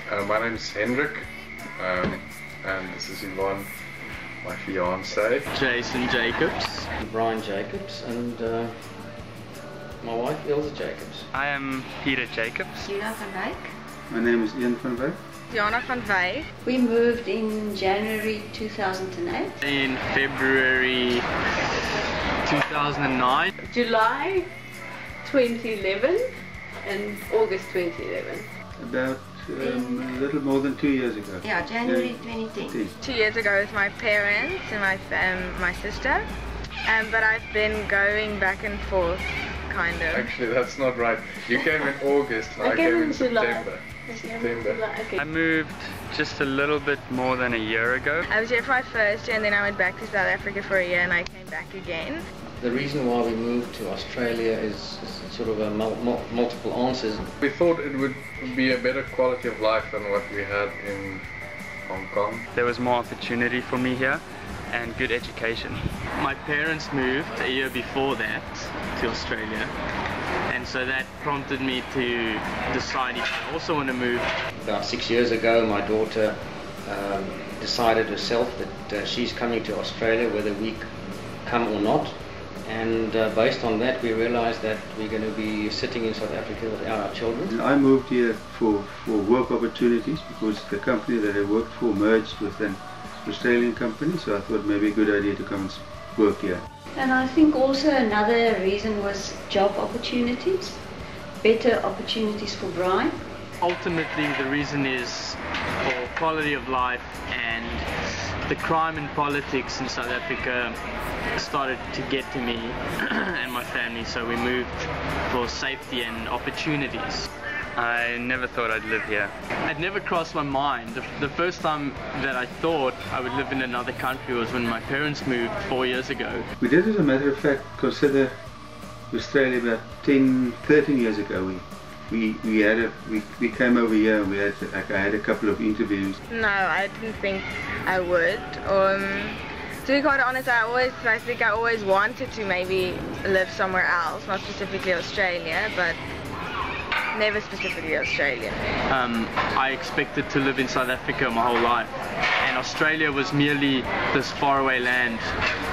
My name is Hendrik, and this is Yvonne, my fiance. Jason Jacobs. Brian Jacobs, and my wife Ilse Jacobs. I am Peter Jacobs. Cilna van Wijk. My name is Ian van Wijk. Diana van Wijk. We moved in January 2008. In February 2009. July 2011 and August 2011. About a little more than 2 years ago. Yeah, January 2010. 2 years ago with my parents and my sister. But I've been going back and forth, kind of. Actually, that's not right. You came in August and I came in September. I moved just a little bit more than a year ago. I was here for my first year and then I went back to South Africa for a year and I came back again. The reason why we moved to Australia is sort of a multiple answers. We thought it would be a better quality of life than what we had in Hong Kong. There was more opportunity for me here and good education. My parents moved a year before that to Australia, and so that prompted me to decide if I also want to move. About 6 years ago, my daughter decided herself that she's coming to Australia whether we come or not. And based on that, we realized that we're going to be sitting in South Africa without our children. I moved here for work opportunities because the company that I worked for merged with an Australian company, so I thought maybe a good idea to come and work here. And I think also another reason was job opportunities, better opportunities for Brian. Ultimately, the reason is for quality of life, and the crime and politics in South Africa started to get to me and my family, so we moved for safety and opportunities. I never thought I'd live here. It never crossed my mind. The first time that I thought I would live in another country was when my parents moved 4 years ago. We did, as a matter of fact, consider Australia about 13 years ago. We came over here and I had a couple of interviews. No, I didn't think I would. To be quite honest, I think I always wanted to maybe live somewhere else, not specifically Australia, but never specifically Australia. I expected to live in South Africa my whole life, and Australia was merely this faraway land,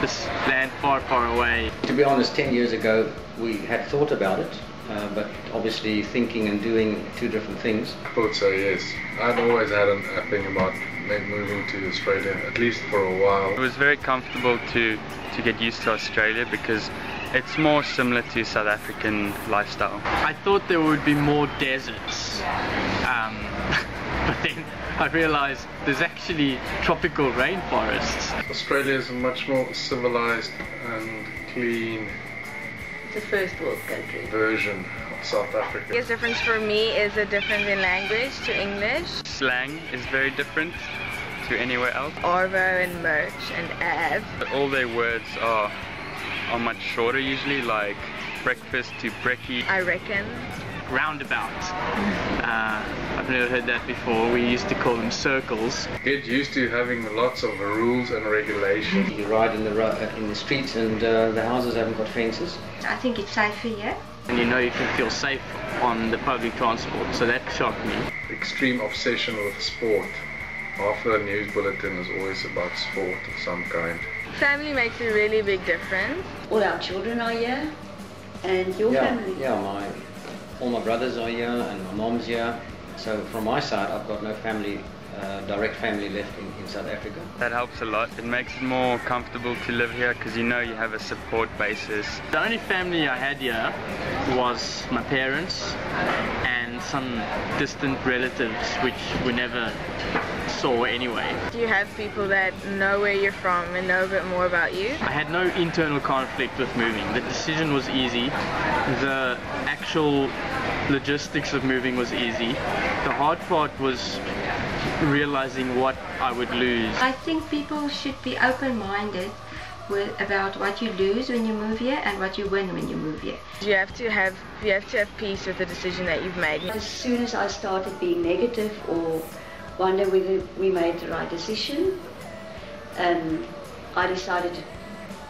this land far, far away. To be honest, 10 years ago we had thought about it, but obviously thinking and doing two different things. I thought so, yes. I'd always had a thing about moving to Australia, at least for a while. It was very comfortable to get used to Australia because it's more similar to South African lifestyle. I thought there would be more deserts, but then I realized there's actually tropical rainforests. Australia is a much more civilized and clean It's a first world country version of South Africa. The biggest difference for me is the difference in language to English. Slang is very different to anywhere else. Arvo and merch and av. All their words are much shorter usually, like breakfast to brekkie. I reckon. Roundabout. I've never heard that before. We used to call them circles. Get used to having lots of rules and regulations. You ride in the streets and the houses haven't got fences. I think it's safer here. And you know you can feel safe on the public transport, so that shocked me. Extreme obsession with sport. Half the news bulletin is always about sport of some kind. Family makes a really big difference. All our children are here, and your family. Yeah, all my brothers are here and my mom's here. So from my side, I've got no family, direct family left in South Africa. That helps a lot. It makes it more comfortable to live here because you know you have a support basis. The only family I had here was my parents and some distant relatives which we never saw anyway. Do you have people that know where you're from and know a bit more about you? I had no internal conflict with moving. The decision was easy. The actual logistics of moving was easy. The hard part was realizing what I would lose. I think people should be open-minded about what you lose when you move here and what you win when you move here. You have to have peace with the decision that you've made. As soon as I started being negative or wonder whether we made the right decision, I decided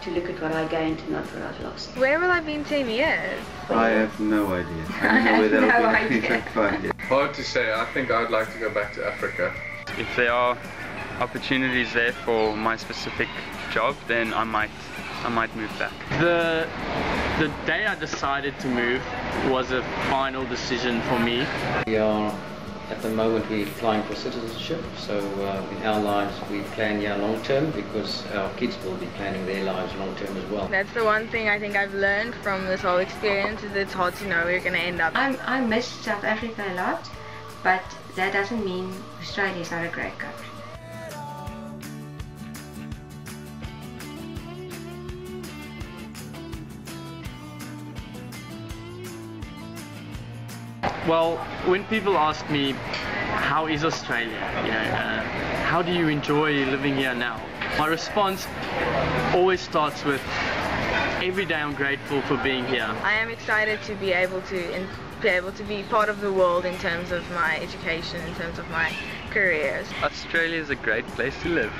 to look at what I gained and not what I've lost. Where will I be in 10 years? I have no idea. I don't know whether I'll be able to find it. Hard to say. I think I'd like to go back to Africa. If there are opportunities there for my specific job, then I might move back. The day I decided to move was a final decision for me. We are, at the moment, we're applying for citizenship, so in our lives we plan here long term because our kids will be planning their lives long term as well. That's the one thing I think I've learned from this whole experience, is it's hard to know where you're going to end up. I miss South Africa a lot, but that doesn't mean Australia is not a great country. Well, when people ask me, how is Australia? How do you enjoy living here now? My response always starts with, every day I'm grateful for being here. I am excited to be able to be part of the world in terms of my education, in terms of my careers. Australia is a great place to live.